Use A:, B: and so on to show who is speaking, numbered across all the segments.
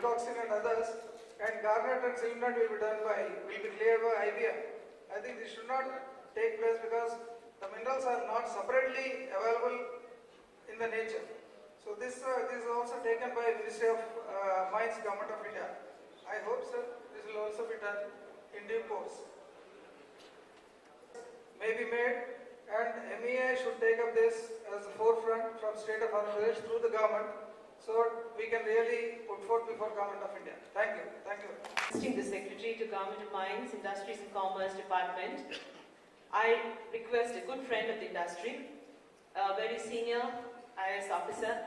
A: Wilcoxon and others, and Garnet and Silvernet will be cleared by IBM. I think this should not take place because the minerals are not separately available in the nature. So this is also taken by Ministry of Mines, Government of India. I hope, sir, this will also be done in due course. May be made, and MEI should take up this as the forefront from State of Andhra Pradesh through the government, so we can really put forth before Government of India. Thank you. Thank you.
B: Assisting the Secretary to Government of Mines, Industries and Commerce Department, I request a good friend of the industry, a very senior IAS officer,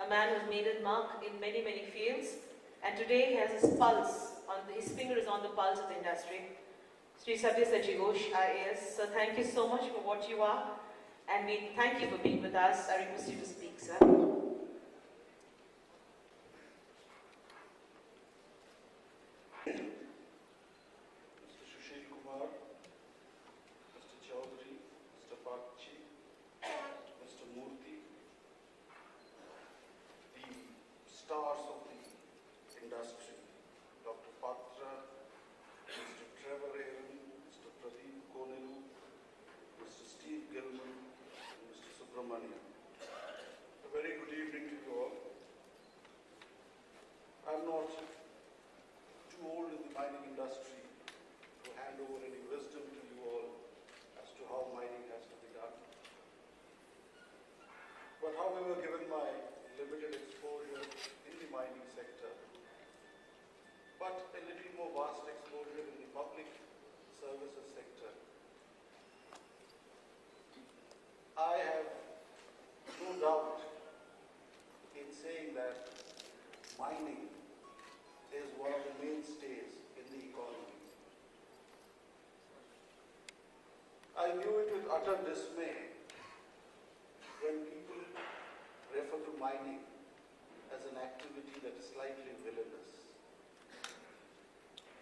B: a man who's made his mark in many, many fields, and today he has his pulse, his finger is on the pulse of the industry. Sri Sabyasachi Ghosh, IAS. So thank you so much for what you are, and we thank you for being with us. I request you to speak, sir.
C: Mr. Sushil Kumar, Mr. Chaudhary, Mr. Pakchi, Mr. Murthy, the stars of the industry, Dr. Patra, Mr. Trevor Aaron, Mr. Pradeep Konelu, Mr. Steve Gilman, and Mr. Subramanian. A very good evening to you all. I'm not too old in the mining industry to hand over any wisdom to you all as to how mining has to be done. But however, given my limited exposure in the mining sector, but a little more vast exposure in the public services sector, I have no doubt in saying that mining is one of the mainstays in the economy. I knew it with utter dismay when people refer to mining as an activity that is slightly villainous.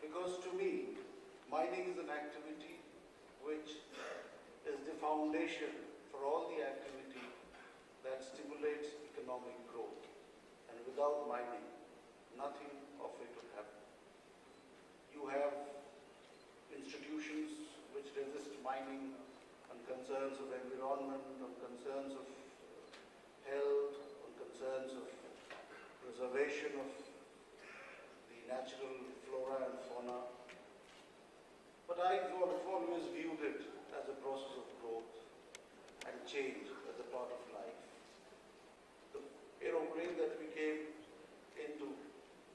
C: Because to me, mining is an activity which is the foundation for all the activity that stimulates economic growth. And without mining, nothing of it would happen. You have institutions which resist mining on concerns of environment, on concerns of health, on concerns of preservation of the natural flora and fauna. But I've always viewed it as a process of growth and change as a part of life. The aeroplane that we came into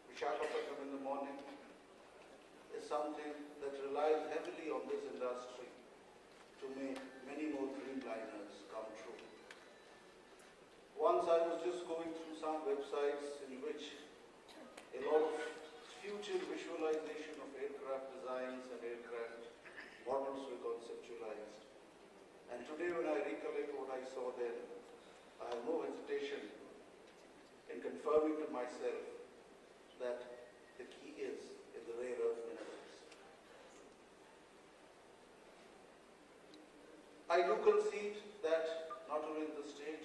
C: Visakhapatnam in the morning is something that relies heavily on this industry to make many more dreamliners come true. Once I was just going through some websites in which a lot of future visualization of aircraft designs and aircraft models were conceptualized. And today when I recollect what I saw then, I have no hesitation in confirming to myself that the key is in the rare earth minerals. I do concede that not only in the state,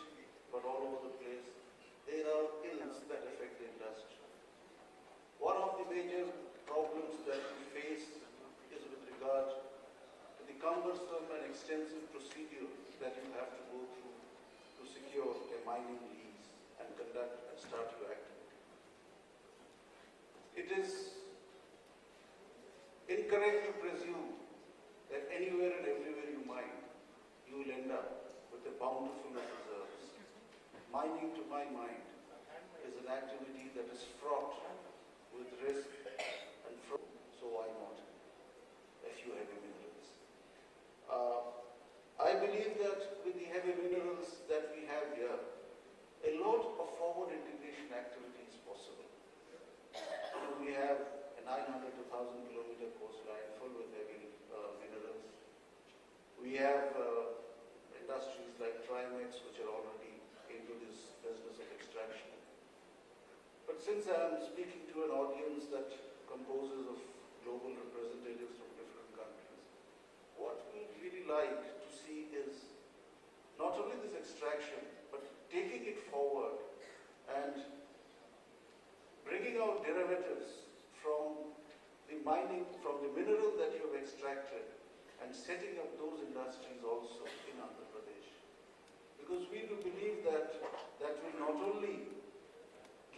C: but all over the place, there are ills that affect the industry. One of the major problems that we face is with regard to the cumbersome and extensive procedure that you have to go through to secure a mining lease and conduct and start your activity. It is incorrect to presume that anywhere and everywhere you mine, you will end up with a bountiful of reserves. Mining, to my mind, is an activity that is fraught with risk and fraud, so why not a few heavy minerals? I believe that with the heavy minerals that we have here, a lot of forward integration activity is possible. We have a 900 to 1,000 kilometer coastline full with heavy minerals. We have industries like Trimex which are already into this business of extraction. But since I am speaking to an audience that composes of global representatives from different countries, what we really like to see is not only this extraction, but taking it forward and bringing out derivatives from the mining, from the mineral that you have extracted, and setting up those industries also in Andhra Pradesh. Because we do believe that that will not only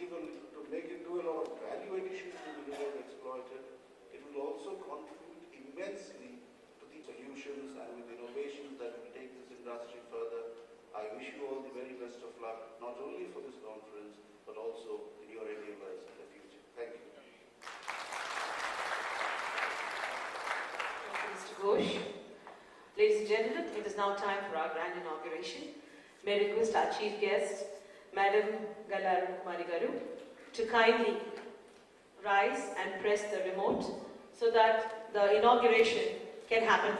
C: to make it do a lot of value addition to the mineral exploited, it will also contribute immensely to the solutions and with innovations that will take this industry further. I wish you all the very best of luck, not only for this conference, but also in your endeavors in the future. Thank you.
B: Thank you, Mr. Ghosh. Ladies and gentlemen, it is now time for our grand inauguration. May I request our chief guest, Madam Gallaru Kumari Garu, to kindly rise and press the remote so that the inauguration can happen.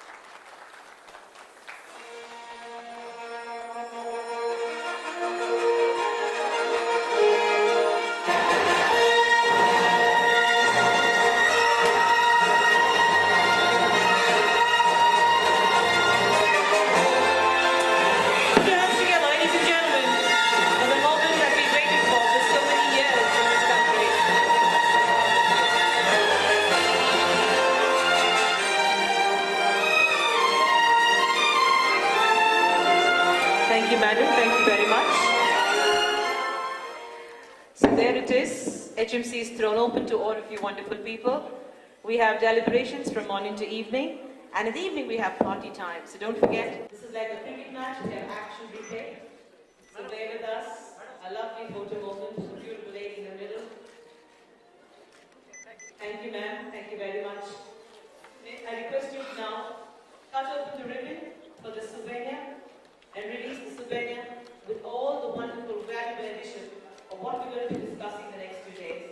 B: Thank you, madam. Thank you very much. So there it is. HMC is thrown open to all of you wonderful people. We have deliberations from morning to evening, and in the evening we have party time. So don't forget, this is like a cricket match. We have action replay. So bear with us. A lovely photo moment. A beautiful lady in the middle. Thank you, ma'am. Thank you very much. I request you to now cut open the ribbon for the souvenir and release the souvenir with all the wonderful, valuable addition of what we're going to be discussing the next 2 days.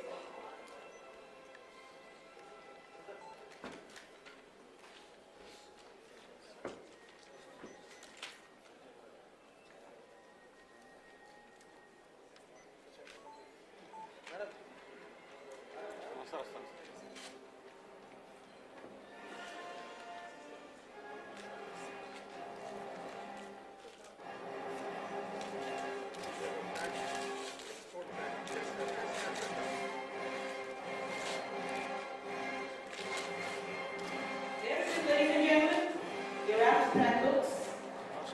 B: Ladies and gentlemen, your abstract books,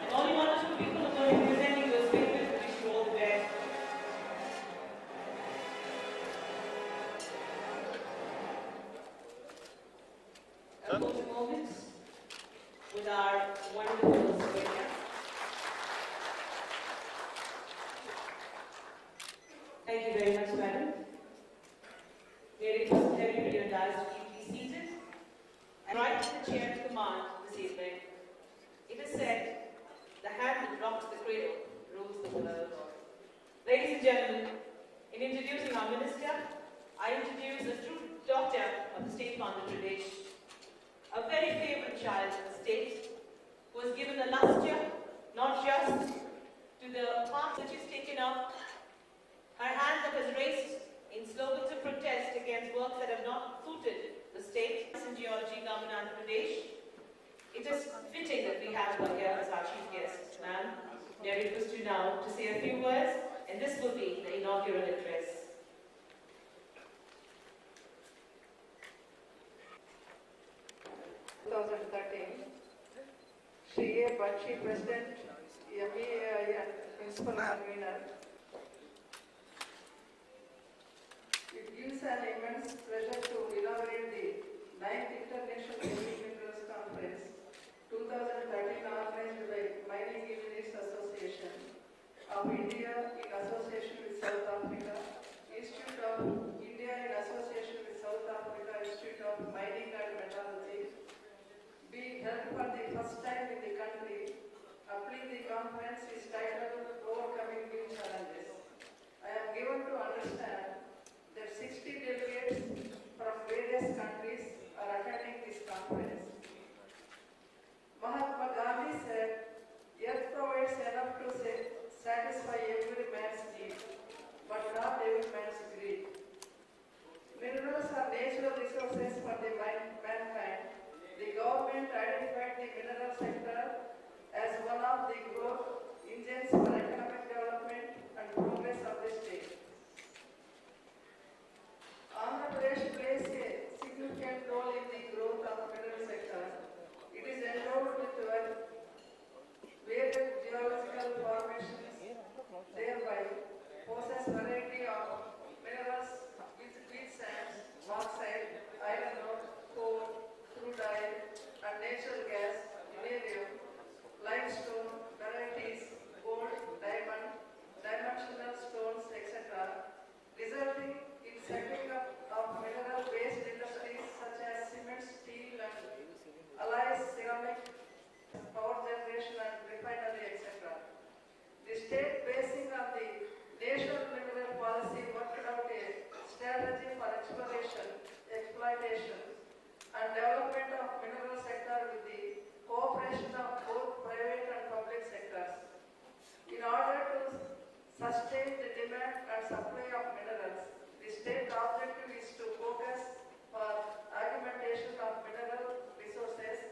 B: and all you wonderful people are going to be presenting those papers. We wish you all the best. A photo moment with our wonderful speaker. Thank you very much, madam. May I request everybody on dais to keep seated. And right to the chair to command this evening. It is said, the hand that rocks the cradle rules the world. Ladies and gentlemen, in introducing our minister, I introduce a true doctor of the state of Andhra Pradesh, a very favorite child of the state, who has given a lustre not just to the path that she's taken up, her hand that has raised in slogans of protest against works that have not suited the state and geology government Andhra Pradesh. It is fitting that we have her here as our chief guest, ma'am. May I request you now to say a few words, and this will be the inaugural address.
D: Shri A. Bakshi, President, MEAI and Principal Convener. It gives an immense pleasure to inaugurate the 9th International Heavy Minerals Conference 2013 organized by Mining Engineers Association of India in association with South Africa, Institute of India in association with South Africa Institute of Mining and Metallurgy, being held for the first time in the country. Appealing the conference is titled Overcoming New Challenges. I am given to understand that 60 delegates from various countries are attending this conference. Mahatma Gandhi said, "Earth provides enough to satisfy every man's need, but not every man's greed." Minerals are natural resources for the mankind. The government identified the mineral sector as one of the growth engines for economic development and progress of the state. Society for Exploration, Exploitation and Development of Mineral Sector with the cooperation of both private and public sectors. In order to sustain the demand and supply of minerals, the state objective is to focus for augmentation of mineral resources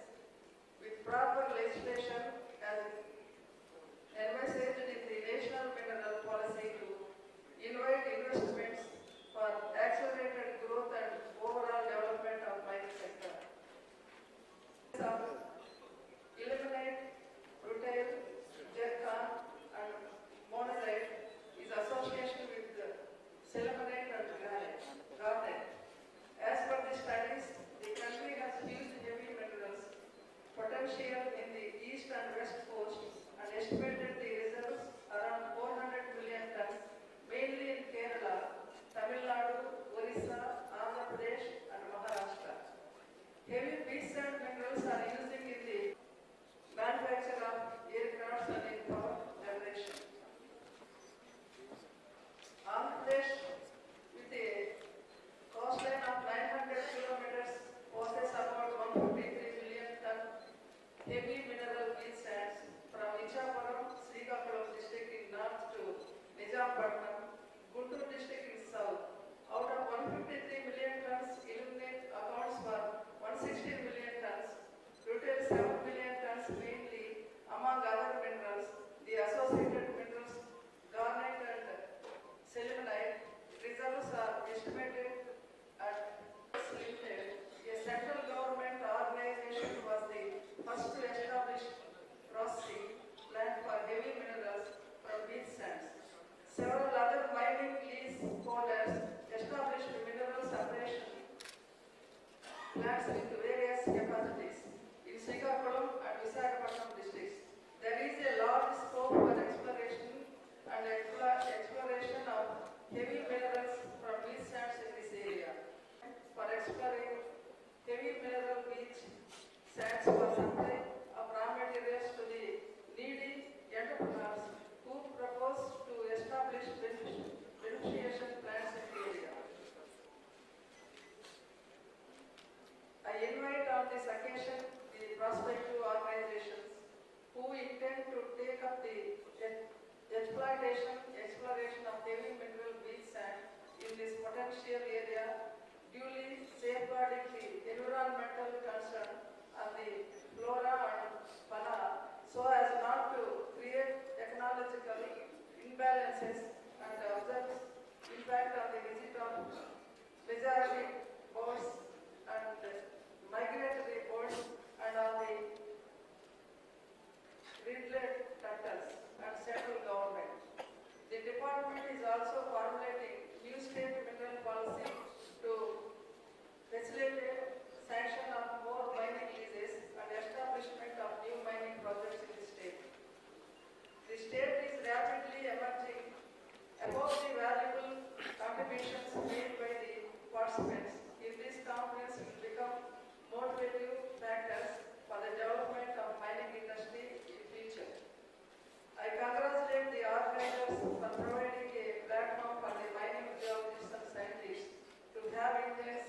D: with proper legislation as envisaged in the National Mineral Policy to invite investments for accelerated growth and overall development of mining sector. Eliminate rutile, zircon and monazite is association with selimanite and garnet. As per the studies, the country has huge heavy minerals potential in the east and west coast and estimated the reserves around 400 million tons, mainly in Kerala, Tamil Nadu, Orissa, Andhra Pradesh and Maharashtra. Heavy beach sand minerals are using in the manufacture of aircrafts and in power generation. Andhra Pradesh, with a coastline of 900 kilometers, possesses about 153 million ton heavy mineral beach sands from Ichapuram, Srikakulam district in north to Nizamapatnam, Guntur district in south. Out of 153 million tons, ilmenite accounts for 116 million tons, rutile 7 million tons mainly. Among other minerals, the associated minerals garnet and selimanite reserves are estimated at Limited. A central government organization was the first to establish processing plant for heavy minerals from beach sands. Several other mining lease holders established mineral separation plants with various capacities in Srikakulam and Visakhapatnam districts. There is a large scope for exploration and exploration of heavy minerals from beach sands in this area. For exploring heavy mineral beach sands for supply of raw materials to the needy entrepreneurs who propose to establish beneficiation plants in the area. I invite on this occasion the prospective organizations who intend to take up the exploration of heavy mineral beach sand in this potential area, duly safeguarding the environmental concern and the flora and fauna so as not to create ecological imbalances and observe impact on the visit of migratory birds and migratory birds and on the red-legged turtles and central government. The department is also formulating new state mineral policy to facilitate sanction of more mining leases and establishment of new mining projects in the state. The state is rapidly emerging above the valuable contributions made by the participants in this conference will become motivative factors for the development of mining industry in future. I congratulate the organizers for providing a platform for the mining geologists and scientists to have intense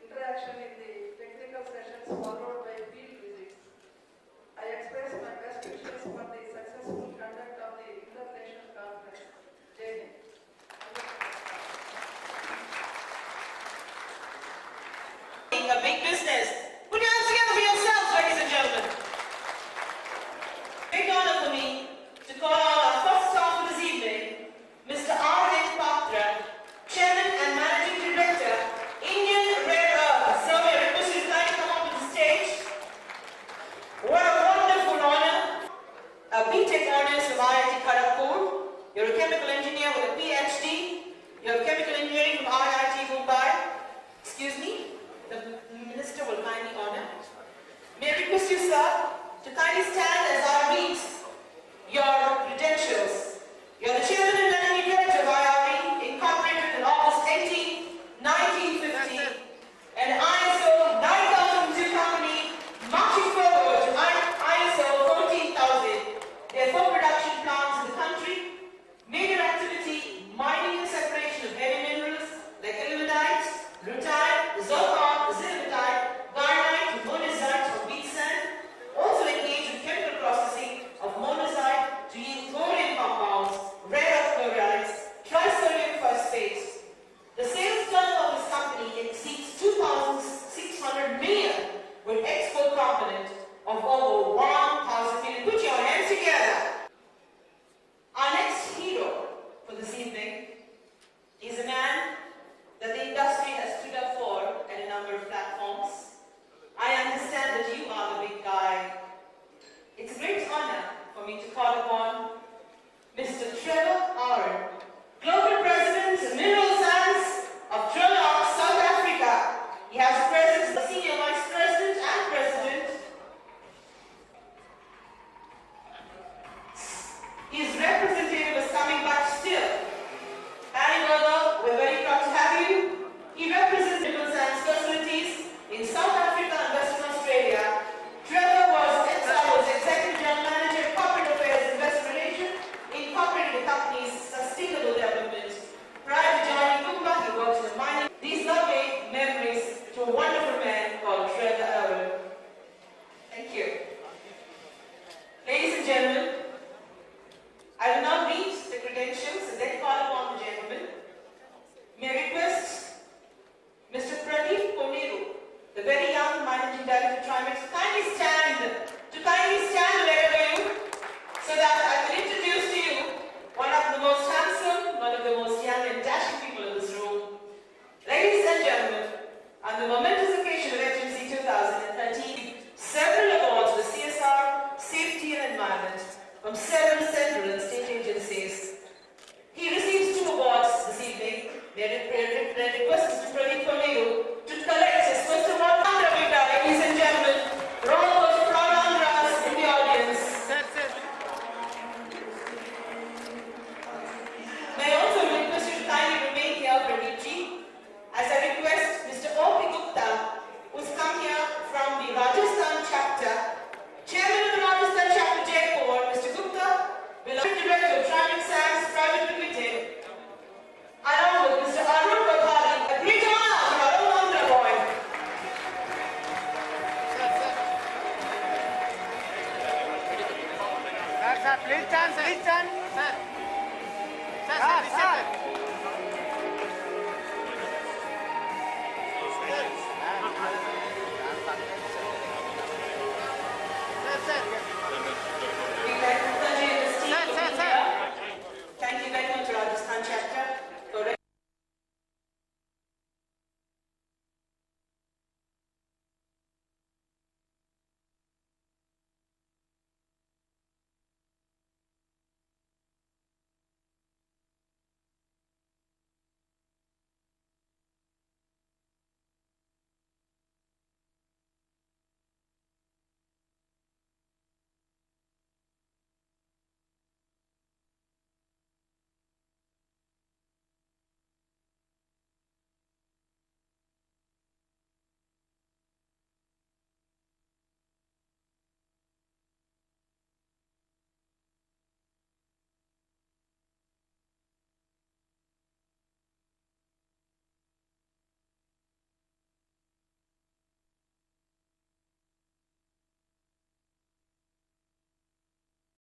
D: interaction in the technical sessions followed by field visits. I express my best wishes for the successful conduct of the international conference. Jai Hind.
B: A big business. Put your hands together for yourselves, ladies and gentlemen. Great honor for me to call on our first star for this evening, Mr. R.N. Patra, Chairman and Managing Director, Indian Rare Earth. So I request you to kindly come up to the stage. What a wonderful honor. A BTech honors from IIT Kharagpur. You're a chemical engineer with a PhD. You have chemical engineering from IIT Mumbai. Excuse me, the minister will kindly honor. May I request you, sir, to kindly stand